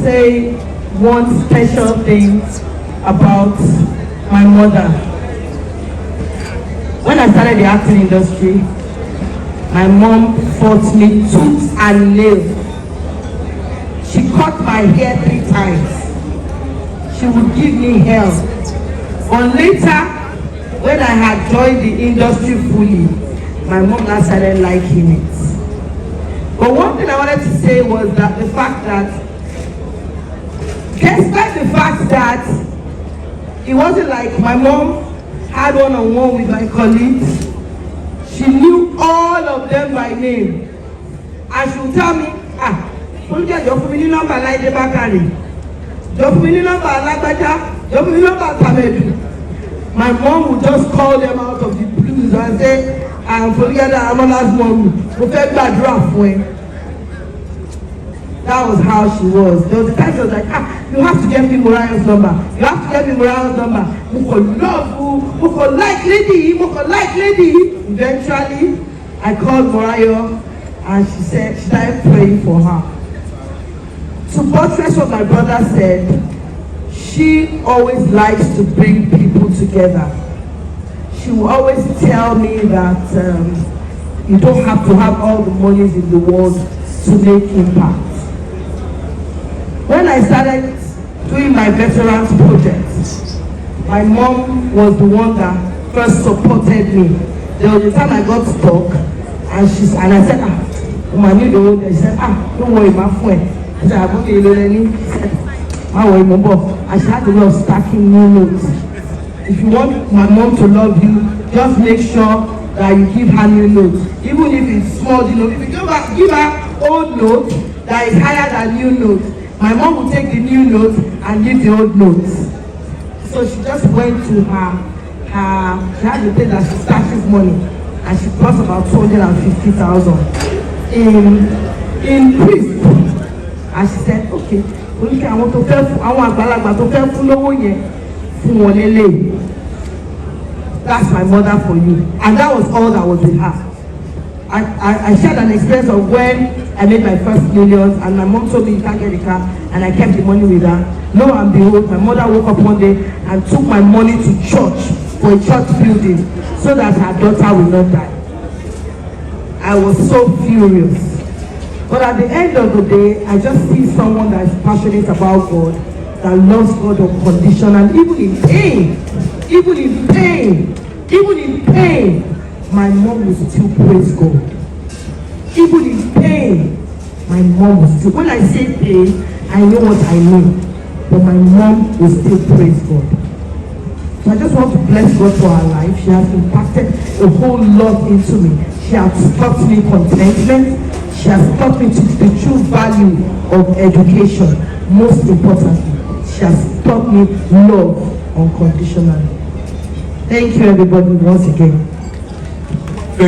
say one special thing about my mother. When I started the acting industry, my mom fought me tooth and nail. She cut my hair 3 times. She would give me hell. But later, when I had joined the industry fully, my mom now started liking it. But one thing I wanted to say was that the fact that, despite the fact that it wasn't like my mom had one-on-one with my colleagues, she knew all of them by name. And she would tell me, Foluke, jọ̀ọ́ fún mi ní nọ́mbà Láìdé Bákàrè, jọ̀ọ́ fún mi ní nọ́mbà Alágbájá, jọ̀ọ́ fún mi ní nọ́mbà Tàmẹ̀dù. My mom would just call them out of the blues and say, I'm Foluke Daramola's mom, mo fẹ́ gbàdúrà fún ẹ. That was how she was. There was a time she was like, you have to get me Mariah's number. You have to get me Mariah's number. Moko love you, Moko like lady, Moko like lady. Eventually, I called Mariah and she said, she started praying for her. To buttress what my brother said, she always likes to bring people together. She will always tell me that you don't have to have all the monies in the world to make impact. When I started doing my veterans project, my mom was the one that first supported me. There was a time I got stuck, and I said, I knew the old. She said, don't worry, my friend. I said, I'm going to learn. She said, don't worry, my boy. And she had the way of stacking new notes. If you want my mom to love you, just make sure that you give her new notes. Even if it's small, if you give her old notes that is higher than new notes, my mom would take the new notes and leave the old notes. So she just went to she had the thing that she stashes money, and she cost about 250,000 in priest. And she said, okay, I want to that's my mother for you. And that was all that was with her. I shared an experience of when I made my first millions, and my mom told me you can't get the car, and I kept the money with her. Lo and behold, my mother woke up one day and took my money to church, for a church building, so that her daughter will not die. I was so furious. But at the end of the day, I just see someone that is passionate about God, that loves God unconditionally, even in pain, my mom will still praise God. Even in pain, my mom will still. When I say pain, I know what I mean. But my mom will still praise God. So I just want to bless God for her life. She has impacted a whole lot into me. She has taught me contentment. She has taught me the true value of education. Most importantly, she has taught me love unconditionally. Thank you, everybody, once again. Thank you.